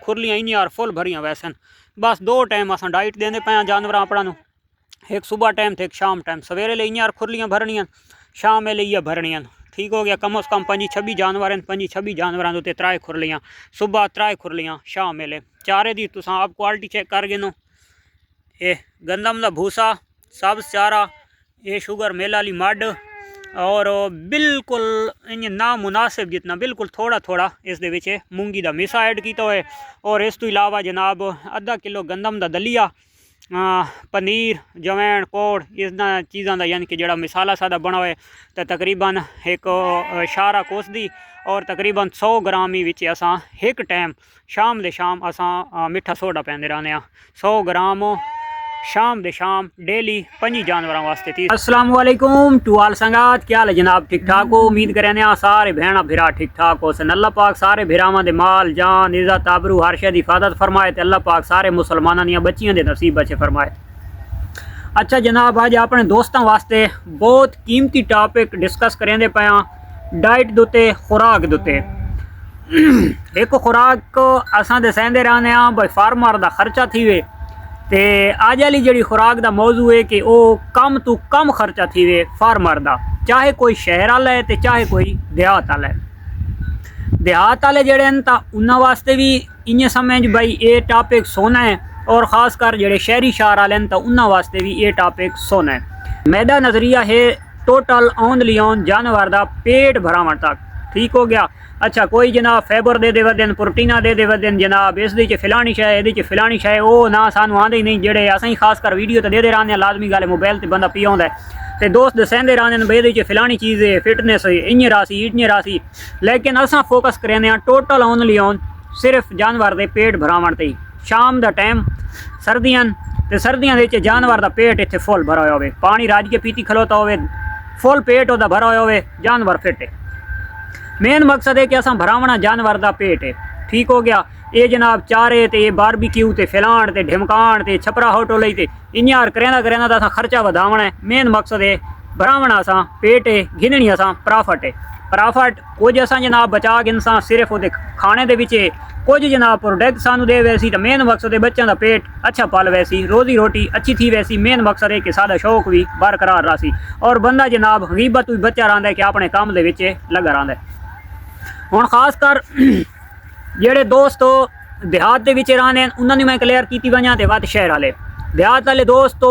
खुरलियां इन्नियां फुल भरियां वैसन। बस 2 टाइम असां डाइट देंदे पे जानवर अपना नूं, एक सुबह टाइम ते एक शाम टाइम। सवेरे ले इन्नियां खुरलियां भरनियां, शाम ले इ'यै भरनियां। ठीक हो गया। कम अज़ कम 25-26 जानवर हैं, 25-26 जानवरां दे उत्ते 3 खुरलियां सुबह, 3 खुरलियां शाम वेले। चारे दी तुसां आप क्वालिटी चेक कर गिनो। ये गंदम दा भूसा, सब्ज़ चारा, ये शुगर मिल वाली मड, और बिल्कुल इ'यां ना मुनासिब जितना बिल्कुल थोड़ा थोड़ा इस दे विच मूंगी दा मिसा ऐड कीता होए। और इस तो इलावा जनाब आधा किलो गंदम दा दलिया, पनीर, जवैन, कोड़, इन्हां चीज़ां दा यानी कि जेड़ा मिसाला सादा बना होए तो तकरीबन एक शारा कोस दी, और तकरीबन 100 ग्राम ही विच असां एक टाइम शाम दे शाम असां मिठा सोडा पैंदे रहने। 100 ग्राम शाम दे शाम डेली 5 जानवरों वास्ते थी। अस्सलाम वालेकुम टू आल संगात, क्या हाल है जनाब? ठीक ठाक हो? उम्मीद करें सारे भैणा भिरा ठीक ठाक हो सन। अल्लाह पाक सारे भिरावां दे माल जान इज़्ज़त आबरू हर शे दी हिफाजत फरमाए ते अल्लाह पाक सारे मुसलमानां दियां बच्चियां दे नसीब अच्छे फरमाए। अच्छा जनाब, अज अपने दोस्तों वास्ते बहुत कीमती टॉपिक डिस्कस करेंदे पे डाइट दुते, खुराक दुते। एक खुराक असां दे सहंदे रहने भाई फार्मर दा खर्चा थी वे, ते अज वाली जी खुराक दा मौजू है कि वो कम तो कम खर्चा थी वे फार्मर दा, चाहे कोई शहर वाला है तो चाहे कोई देहात वाला है। देहात वाले जड़े तो उन्होंने वास्ते भी इ'यां समझ भाई ये टॉपिक सोना है, और ख़ास कर जड़े शहरी शहर वाले तो उन्होंने वास्ते भी ये टॉपिक सोना है। मेरा नज़रिया है टोटल ओनली ऑन जानवर दा पेट भरावन तक। ठीक हो गया। अच्छा कोई जनाब फाइबर दे वदन, प्रोटीना दे वदन, जनाब इस फिलानी शै ये फिलानी शै, वो ना सानू आंदे ही नहीं। जेडे असें खास कर वीडियो तो दे रहने लाजमी गल मोबाइल ते बंदा पिया होंदा है ते दोस्त दसते रहने भाई ये फिलानी चीज़ है, फिटनेस इ'यां रासी इ'यां रासी, लेकिन असां फोकस करें टोटल ओनली ऑन सिर्फ जानवर दे पेट भरावन ते। शाम दा टाइम सर्दियां ते सर्दियां दे जानवर दा पेट इत्थे फुल भरा होया होवे, पानी राज के पीती खलोता होवे, फुल पेट ओदा भरा होया होवे, जानवर फिट है। मेन मकसद है कि असां भरावना जानवर दा पेट है। ठीक हो गया। ये जनाब चारे ते बारबीक्यू ते फिलाण ते ढिमकाण ते छपरा होटो लई ते इ'यां करेंदा करेंदा असां खर्चा वधावना है। मेन मकसद है भरावना असां पेट है, गिननी असां प्रॉफिट है। प्रॉफिट कुछ असां जनाब बचा गिनसां सिर्फ वो खाने दे विच, कुछ जनाब प्रोडक्ट सानू दे वैसी। तो मेन मकसद है बच्चों का पेट अच्छा पल वैसी, रोजी रोटी अच्छी थी वैसी। मेन मकसद है कि सादा शौक भी बरकरार रहा, और बंदा जनाब गरीबत भी बच्चा रहा है कि अपने काम दे विच लगा रहा है। हुण खास कर जेड़े दोस्त देहात दे विच रहने उन्होंने मैं क्लियर की वजा तो वध शहर वाले। देहात वाले दोस्त तो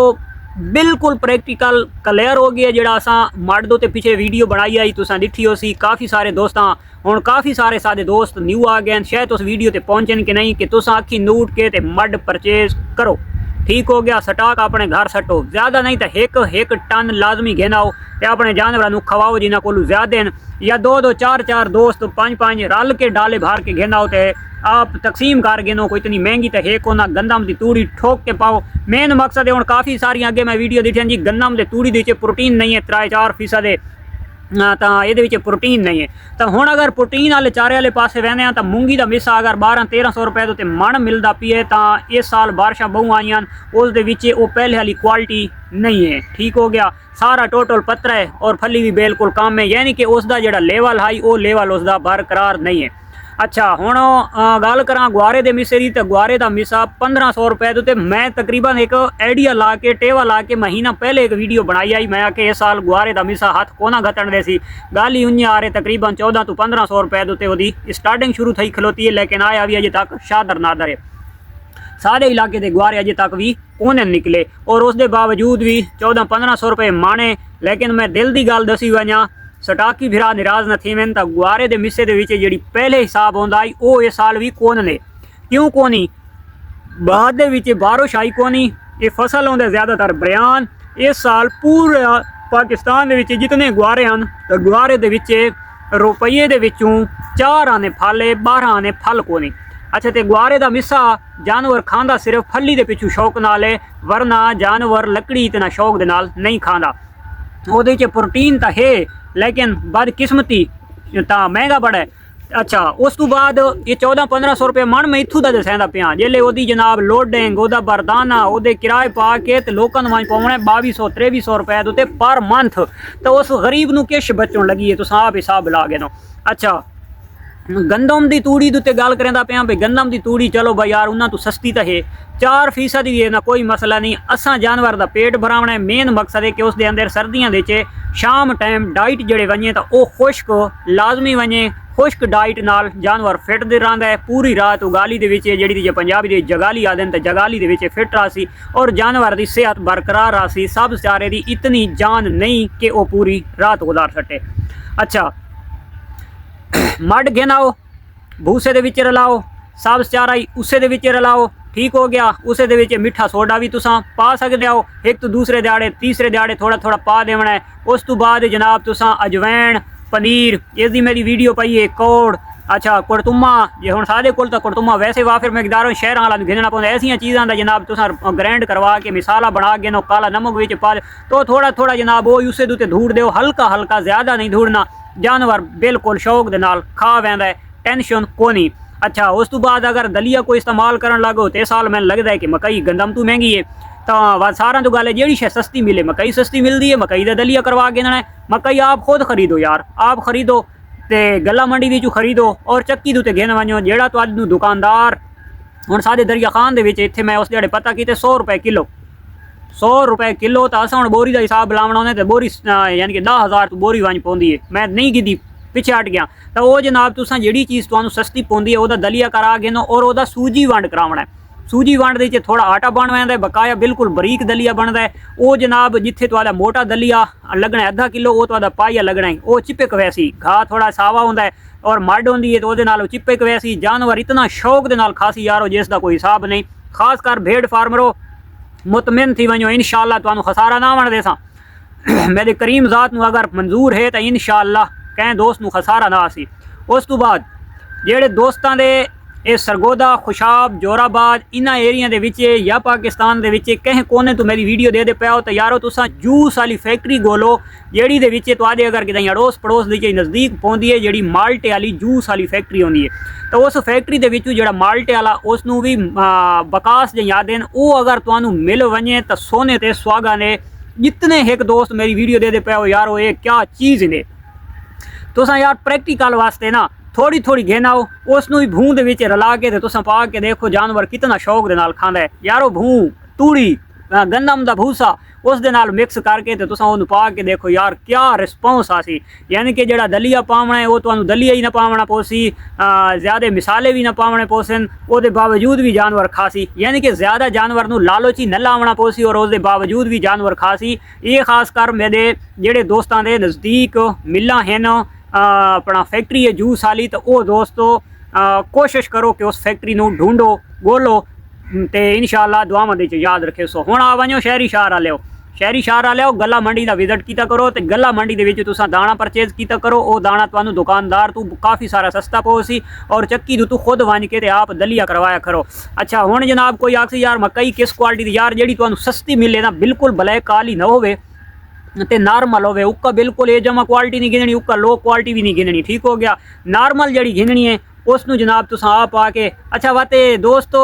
बिल्कुल प्रैक्टिकल क्लियर हो गया। जेड़ा असां मड दे पिछे वीडियो बनाई आई तुसां दिखी हो सी, काफ़ी सारे दोस्तां हुण काफ़ी सारे सादे दोस्त न्यू आ गए। शायद उस वीडियो ते पहुंचन कि नहीं कि तुसां अखी नूट के ते मड परचेज करो। ठीक हो गया। स्टॉक अपने घर सटो, ज़्यादा नहीं तो एक टन लाजमी घेनाओ तो अपने जानवरों को खवाओ जिन्होंने को ज़्यादा हैं, या 2-2 4-4 दोस्त 5-5 रल के डाले भर के घेनाओ तो आप तकसीम कर गिनो। कोई इतनी महंगी तो है को ना, गंदम की तूड़ी ठोक के पाओ। मेन मकसद है हूँ काफ़ी सारी अगे मैं वीडियो दिखी जी गंदम की तूड़ी के प्रोटीन नहीं है 3-4% तो ये प्रोटीन नहीं है। तो हुण अगर प्रोटीन वाले चारे वाले पासे वहने तो मूंगी का मिसा अगर 1200-1300 रुपए तो मन मिलता पिए, तो इस साल बारिशां बहु आईयां उस वो पहले वाली क्वालिटी नहीं है। ठीक हो गया। सारा टोटल पत्थर है और फली भी बिल्कुल कम है, यानी कि उसका जो लेवल है वो लेवल उसका बरकरार नहीं है। अच्छा हुण गल करा गुआरे के मिसे की, तो गुआरे का मिसा 1500 रुपए तो मैं तकरीबन एक आइडिया ला के टेवा ला के महीना पहले एक वीडियो बनाई आई। मैं कि इस साल गुआरे का मिसा हथ कोना घटन दे सी, गल ही उन्हें आ रहे तकरीबन 1400 तो 1500 रुपए तो स्टार्टिंग शुरू थी खलोती है, लेकिन आया भी अजे तक शादर नादर है। सारे इलाके के गुआरे अजे तक भी कोने निकले, और उसके बावजूद भी 1400-1500 रुपए माने। लेकिन मैं दिल की गल दसी वजा, स्टाकी भिरा निराज न थी वन तो गुआरे के मिसे जी पहले हिसाब आता आई वो इस साल भी कौन ने। क्यों कोनी? बाद बारिश आई कोनी, ये फसल होंगे ज़्यादातर बयान। इस साल पूरे पाकिस्तान के जितने गुआरे हैं तो गुआरे के रुपये के 4 आने फल है, 12 आने फल कोनी। अच्छा तो गुआरे का मिसा जानवर खांदा सिर्फ फली के पिछू शौक नाल है, वरना जानवर लकड़ी इतना शौक दे नाल नहीं खांदा। वो प्रोटीन तो है लेकिन बदकिस्मती तो महंगा बड़ा है। अच्छा उस तो बाद ये 1400-1500 रुपये मन मैं इतों का दसादा पिया, जेले वो जनाब लोडिंग वो बरदाना वो किराए पा के तो लोगों को पाने 2200-2300 रुपए तो पर मंथ। तो उस गरीब न किश बचन लगी है, तो आप हिसाब ला गए नो। अच्छा गंदम की तूड़ी के उत्ते गल करदा पिया भाई गंदम की तूड़ी चलो भाई यार उन्होंने तो सस्ती तो है 4% भी है ना कोई मसला नहीं। असा जानवर का पेट भरावना है मेन मकसद है कि उसके अंदर सर्दियों के शाम टाइम डाइट जड़े वने तो वह खुश्क लाजमी वने। खुश्क डाइट नाल जानवर फिट रहा है पूरी रात उगाली जी पंजाबी दे जगाली आदन तो जगाली दे फिट रहा सी और जानवर की सेहत बरकरार रहा सी। सब चारे की इतनी जान नहीं कि वह पूरी रात गुजार सके। अच्छा मड घेनाओ भूसे दे विच रलाओ सब चारा ही उसे दे विच रलाओ ठीक हो गया। उसे दे विच मिठा सोडा भी तुसां पा सकते हो एक तो दूसरे दिहाड़े तीसरे दिहाड़े थोड़ा थोड़ा पा देना है। उस तो बाद जनाब तुसां अजवैन पनीर इसकी मेरी वीडियो पाई है कौड़ अच्छा कुड़तुमा जे हुण साडे कोल तां कुड़तुमा वैसे वाफिर मकदारों शहरां वाला घेना पौंदा ऐसियां चीज़ां दा जनाब तुसां ग्राइंड करवा के मिसाला बना के नो काला नमक विच पा तो थोड़ा थोड़ा जनाब वो उसे दे धूड़ दो हल्का हल्का ज़्यादा नहीं धूड़ना जानवर बिल्कुल शौक दे नाल खा वैंदा है टेंशन कोनी। अच्छा उस तो बाद अगर दलिया कोई इस्तेमाल करन लगो तो इस साल मैंने लगता है कि मकई गंदम तो महंगी है तो सारा तो गल है जी शे सस्ती मिले मकई सस्ती मिलती है मकई का दलिया करवा के देना है। मकई आप खुद खरीदो यार आप खरीदो तो गला मंडी विचों खरीदो और चक्की दे उत्ते घेन वञो जेड़ा तुहानू दुकानदार हुण साडे दरिया खान दे विच इत्थे मैं उस दिहाड़े पता कीते 100 रुपए किलो 100 रुपए किलो तो असां हुण बोरी का हिसाब लावना होंदा तो बोरी यानी कि 10,000 तो बोरी वंज पौंदी है मैं नहीं कीती पिछे हट गया तो वो जनाब तुसां जिहड़ी चीज़ तुहानू सस्ती पौंदी है वह दलिया करा के और वह सूजी वंड करावना है। सूजी वंड दे थोड़ा आटा बन वैंदा है बकाया बिल्कुल बरीक दलिया बनता है। वो जनाब जिथे तुहाडा मोटा दलिया लगना है आधा किलो वो तुहाडा पाइया लगना है वो चिपक वैसी घा थोड़ा सावा होंदा है और मड होंदी है तो वो नाल चिपक वैसी जानवर इतना शौक दे नाल खासी यारो जिसका कोई हिसाब नहीं। खास कर भेड़ फार्मरों मुतमिन थी वञो इंशाअल्लाह तुहानू खसारा ना वण देसां मेरे करीम ज़ात नू अगर मंजूर है तो इंशाअल्लाह कहीं दोस्त नू खसारा ना आसी। उस तो बाद जेड़े दोस्तां दे ये सरगोदा खुशाब जोराबाद इन्हां एरिया दे विच या पाकिस्तान दे विच कहीं कोने तो मेरी वीडियो दे पे हो तो यारो तुसां जूस वाली फैक्ट्री गोलो जेड़ी दे विच तुहाडे अगर किते अड़ोस पड़ोस दे नज़दीक पौंदी है जेड़ी माल्टे वाली जूस वाली फैक्ट्री होंदी है तो उस फैक्ट्री दे विच जेड़ा माल्टे वाला उसनू भी बकास जे याद वो अगर तुहानू मिल वञे तो सोने ते सुहागा ने। जितने एक दोस्त मेरी वीडियो दे पे हो यारो ये क्या चीज़ ने तुसां यार प्रैक्टिकल वास्ते ना थोड़ी थोड़ी घेनाओ उसनू भी भूं दे विच रला के तुसां पा के देखो जानवर कितना शौक दे नाल खांदा है यारो भूं तूड़ी गंदम दा भूसा उस दे नाल मिक्स करके तो तुसां ओनू पा के देखो यार क्या रिस्पॉन्स आसी। यानी कि जेड़ा दलिया पावना है वो तुहानू दलिया ही ना पावना पोसी ज़्यादा मिसाले भी ना पावने पोसन उसके बावजूद भी जानवर खासी यानी कि ज़्यादा जानवर नू लालची न लावना पोसी और उसके बावजूद भी जानवर खासी। ये खास कर मेरे जेड़े दोस्तां दे नज़दीक मिलां हैं अपना फैक्ट्री है जूस वाली तो वो दोस्तों कोशिश करो कि उस फैक्ट्री नू ढूंढो गोलो तो इंशाअल्लाह दुआवां दे याद रखे। सो हुण आ वञो शहरी शहर वाले शहरी शहर वाले गला मंडी का विजिट किया करो तो गला मंडी दे विच तुसां दाना परचेज किया करो वो दाना तुहानू दुकानदार तू काफ़ी सारा सस्ता पोसी और चक्की तू खुद वंज के आप दलिया करवाया करो। अच्छा हुण जनाब कोई आखसी यार मकई किस क्वालिटी दी यार जेड़ी तुहानू सस्ती मिले ना बिल्कुल ब्लैक काली ना होवे ते नॉर्मल होवे उक्का बिल्कुल ए जमा क्वालिटी नहीं गिननी उक्का लो क्वालिटी भी नहीं गिननी ठीक हो गया। नॉर्मल जड़ी गिननी है उसनू जनाब तुसां आप आके अच्छा वाते दोस्तों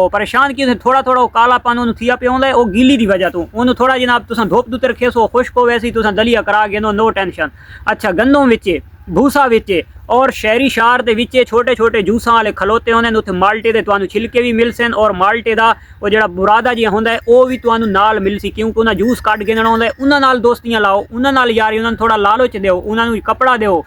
परेशान की थोड़ा थोड़ा कालापन उन्होंने थिया पे आउंदा है वो गीली की वजह तो उन्होंने थोड़ा जनाब तुसां धुप दुते रखे सो खुश्क हो वैसी तुसां दलिया करा के नो टेंशन। अच्छा गंदों विचे भूसा विचे और शहरी शहर के विचे छोटे छोटे जूसा वाले खलोते होंदे उत्थे माल्टे दे तुहानू छिलके भी मिल सन और माल्टे दा वो जेड़ा बुरादा जी होंदा है वो भी तुहानू नाल मिल सी क्योंकि उन्हें जूस कट गिनना होंदा है उन्हां नाल दोस्तियां लाओ उन्हां नाल यारी उन्होंने थोड़ा लालच दो उन्होंने कपड़ा दो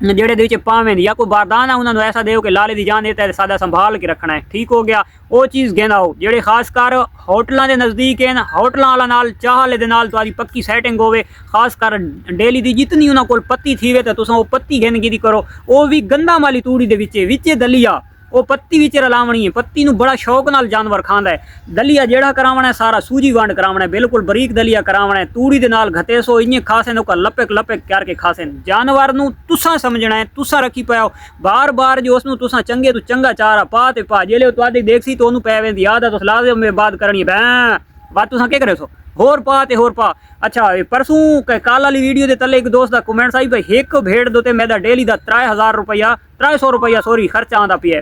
जेड़े दे पावें या कोई बारदान है उन्होंने ऐसा दो कि लाले की जान देता है सादा संभाल के रखना है ठीक हो गया। वो चीज़ घेना हो जेड़े खास कर होटलों के नज़दीक हैं होटलों वाला नाल चाह वाले दे नाल तुहाडी पक्की सैटिंग होवे खास कर डेली की जितनी उन्होंने कोल पत्ती थी वे तो तुसां वो पत्ती गिन गिनी करो वो भी गंदम वाली तूड़ी दे विचे दलिया वो पत्ती विच रलावनी है पत्ती नू बड़ा शौक नाल जानवर खांदा है। दलिया जेड़ा करावना है सारा सूजी वंड करावना है बिल्कुल बरीक दलिया करावना है तूड़ी दे नाल घते सो इं खासे नोका लपक लपक करके खासे जानवर नू तुसां समझना है तुसां रखी पाओ बार बार जो उसनू तुसां चंगे तो चंगा चारा पा ते पा जेले तुहाडी देखसी तो ओनू पै वेंदी आदत उस लाज़िम में बात करनी है बात तुसां के करे सो होर पा ते होर पा। अच्छा परसों कल वाली वीडियो के तले एक दोस्त का कमेंट्स आई भाई एक भेड़ दो मेरा डेली का 3000 रुपया 300 रुपया सॉरी खर्चा आंदा पिया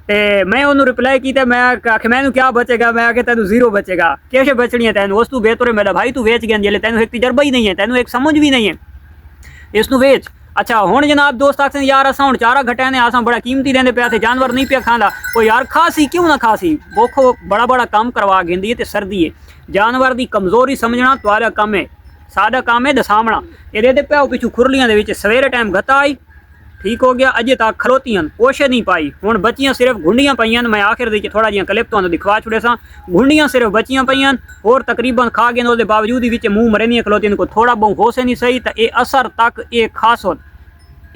ते मैं उन्होंने रिप्लाई किया मैं आख मैनू क्या बचेगा मैं आके तेन जीरो बचेगा कैसे बचनी है तेन उस तू बेहतर है मेरा भाई तू वेच गया जेले तेन एक तजर्बा ही नहीं है तेन एक समझ भी नहीं है इसनू वेच अच्छा हुण जनाब दोस्त आखन यार असां हुण चारा घटाया ने असां बड़ा कीमती देंदे पिया ते जानवर नहीं पिया खांदा ओ यार खासी क्यों ना खासी भुख बड़ा बड़ा काम करवा गेंदी है ते सर्दी है जानवर दी कमजोरी समझना तुम्हारा काम है सादा काम है दसावना ये दे पिया पिछू खुरलियां दे विच सवेरे टाइम गता आई ठीक हो गया अजे तक खलोतियां कोशिश नहीं पाई हुण बच्चियां सिर्फ गुंडियां पईयां मैं आखिर दे थोड़ा जिहा क्लिप तुहानू दिखवा छुड़े सा गुंडियां सिर्फ बच्चियां पईयां और तकरीबन खा गए उसके बावजूद विच मूँह मरेंदियां खलोतियां को थोड़ा बहुत हो से नहीं सही तो ये असर तक ये खास हो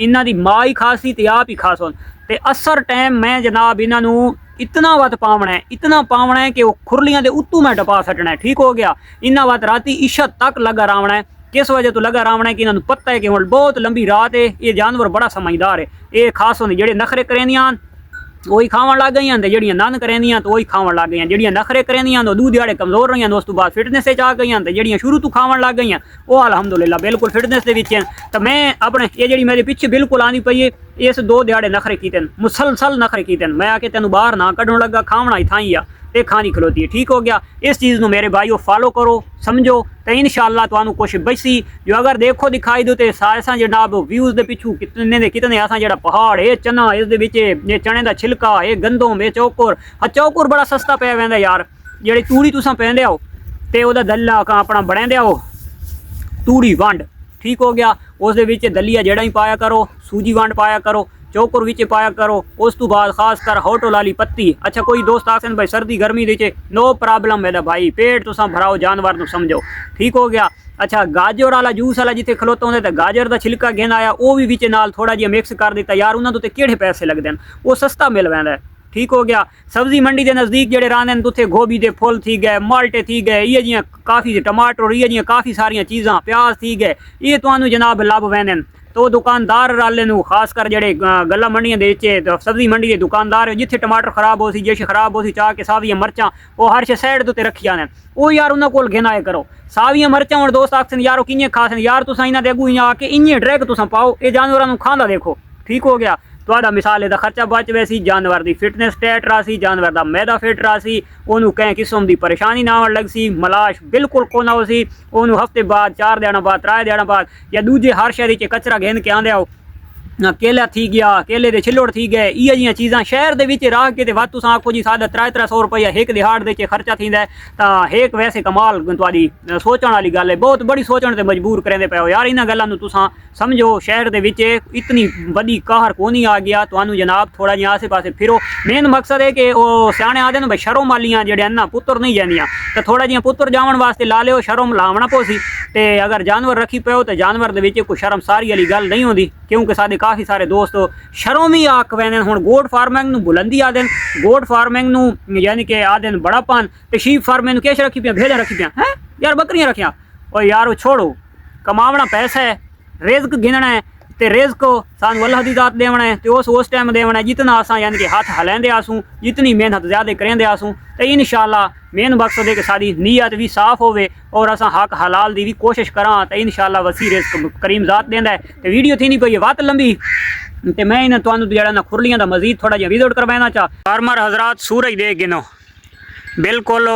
इन्हां दी माँ ही खासी ते आप ही खास हो ते असर टाइम मैं जनाब इन्हों इतना वत पावना है कि वो खुरलियां दे उत्तू मैं टपा सटना है ठीक हो गया इन्ना वत राती इशत तक लगा रावना है किस वजह तो लगा रावना है कि इन्होंने पता है कि हुण बहुत लंबी रात है ये जानवर बड़ा समझदार है ये खास होंगे जेडे नखरे करेंदियां वही खावन लग गई तो जड़ियाँ नन करेंदियां तो वही खावन लग गई जड़ियाँ नखरे करेंदियां तो दूध दिहाड़े कमजोर रही उस तो बाद फिटनेस आ गई तो जड़ियाँ शुरू तो खावन लग गई वो अलहमदुलिल्लाह बिल्कुल फिटनेस के विच तो मैं अपने ये जी मेरे पिछे बिल्कुल आनी पई है इस 2 दिहाड़े नखरे कीते मुसलसल नखरे कीते मैं आके तेन बाहर ना कढ़न लगा खावना ही थाई आ ते खानी खलोती है ठीक हो गया इस चीज़ को मेरे भाईओ फॉलो करो समझो तो इंशाअल्लाह तुहानू कुछ बची जो अगर देखो दिखाई दो तो सारे जनाब व्यूज़ के पिछू कितने असा जो पहाड़ ये चना इस ये चने का छिलका ये गंदम ये चौकुर चौकुर बड़ा सस्ता पै वैंदा यार जी तूड़ी तुसा पैंदे आओ तो वह दल्ला अपना बनाते आओ तूड़ी वंड ठीक हो गया उस दलिया जड़ा ही पाया करो सूजी वंड पाया करो चौकुर विच पाया करो उस तो बाद खास कर होटल वाली पत्ती अच्छा कोई दोस्त आखन भाई सर्दी गर्मी दे नो प्रॉब्लम है भाई पेट तुसा भराओ जानवर तो समझो ठीक हो गया अच्छा गाजर वाला जूस वाला जिथे खलोता होंगे तो गाजर का छिलका घेन आया वो भी विच नाल थोड़ा जिहा मिक्स कर दिता यार उन्होंने तो किहड़े पैसे लगते हैं वो सस्ता मिल वैंदा है ठीक हो गया सब्जी मंडी के नज़दीक जेडे रहंदे ने उत्थे गोभी के फुल थी गए माल्टे थी गए ये जियां काफ़ी टमाटर ये जियां काफ़ी सारिया चीज़ां प्याज थी गए ये तुहानू जनाब लभ वैंदे तो दुकानदार वाले खास कर जेडे गला मंडियां दे तो सब्जी मंडी के दुकानदार जिथे टमाटर खराब हो सी जिश खराब हो सी चाह के सावियां मरचां वो हर शे साइड तो रखी आने वो यार उन्होंने कोल घेना करो सावियां मरचां और दोस्त आखन यार किंजे खास यार तुसा इन्हां दे अगू आके इं ड्रैग तुसा पाओ ये जानवरों खांदा देखो ठीक हो गया तो मिसाल का खर्चा बच वैसी जानवर की फिटनेस टाइट रहा सी जानवर का मैदा फिट रहा सी उन्होंने कहीं किस्म की परेशानी ना आने लग सी मलाश बिल्कुल को ना हो सी उन्होंने हफ्ते बाद 4 दिन बाद 3 दिन बाद या दूजे हर शहर च कचरा घेन के आंदे आओ केला थी गया केले के छिल्लोड़ थी गए ये जी चीज़ा शहर के रह के वत तुम आखो जी सादा 300 रुपया एक दिहाड़ के खर्चा थींदा है तो एक वैसे कमाल तुहाडी सोचण वाली गल है बहुत बड़ी सोचण ते मजबूर करेंदे पे हो यार इन्हां गल्लां नूं तुसां समझो शहर के विच इतनी बड़ी कहर कोनी आ गया तुहानू जनाब थोड़ा जिहा आसे पासे फिरो मेन मकसद है कि वो सियाणे आदे ने भाई शर्म वालियां जेहड़े ना पुत्र नहीं जांदियां तो थोड़ा जिहा पुत्र जावन वास्ते ला लिओ शर्म लावना पोसी ते अगर जानवर रखी पियो तो जानवर दे विच कोई शर्म सारी वाली गल नहीं होंदी क्योंकि साडे काफ़ी सारे दोस्त शर्म ही आख वैंदे हुण गोट फार्मिंग नूं बुलंदी आदे गोट फार्मिंग नूं यानी कि आदे बड़ापन ते शीप फार्मिंग किश रखी पिया भेड़ां रखी पिया हैं यार बकरियां रखियां और यार वो छोड़ो कमावना पैसा है रिज़्क गिनना है तो रिज़्क सानू अल्लाह दी ज़ात देवना है तो उस टाइम देवना है जितना असां यानी कि हाथ हलांदे आसूं जितनी मेहनत ज़्यादा करेंदे आसूं तो इंशाअल्लाह मेन मकसद है कि साडी नीयत भी साफ होवे और असां हक हलाल दी भी कोशिश करां तो इंशाअल्लाह वसी रिज़्क करीम ज़ात देंदा है तो वीडियो थी नहीं पई वत लंबी तो मैं इन्हें तुहानू जिहड़ा ना खुरलियां दा मजीद थोड़ा जिहा विजिट करवाना चाह फार्मर हजरात सूरज दे गिनो बिल्कुल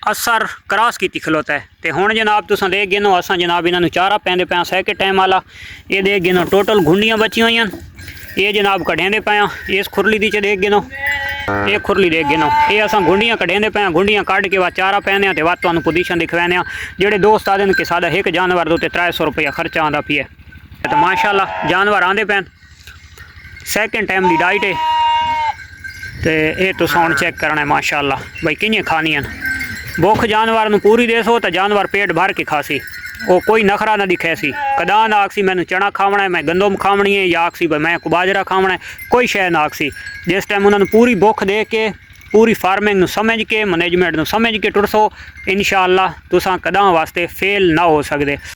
असर क्रॉस की खलोता है तो हुण जनाब तुसां देख गिनो असां जनाब इन्होंने चारा पैंदे पे सैके टाइम वाला ये देख गिनो टोटल गुंडियां बची हुई ये जनाब कढ़ेंदे पे इस खुरली दी च देख गिनो ये खुरली देख गिनो ये असां गुंडियां कढ़ेंदे पे गुंडियां कढ़ के बाद चारा पैंदे तो वत तुहानू पोजीशन दिखवाने जेडे दोस्त आदे कि साडा एक जानवर दे 300 रुपया खर्चा आंदा पिया तो माशाअल्लाह जानवर आंदे पैन सैकेंड टाइम की डाइट है तो ये तुस हुण चेक करना है माशाअल्लाह भाई कि'यां खानियां भुख जानवर नूं पूरी देसो तो जानवर पेट भर के खासी वो कोई नखरा ना दिखे सी कदा ना आखसी मैंने चना खावना है मैं गंदम खावनी है या आखसी भाई मैं बाजरा खावना है कोई शय ना आखसी जिस टाइम उन्होंने पूरी भुख दे के पूरी फार्मिंग समझ के मैनेजमेंट समझ के टुरसो इंशाअल्लाह तुसां कदा वास्ते फेल ना हो सकते।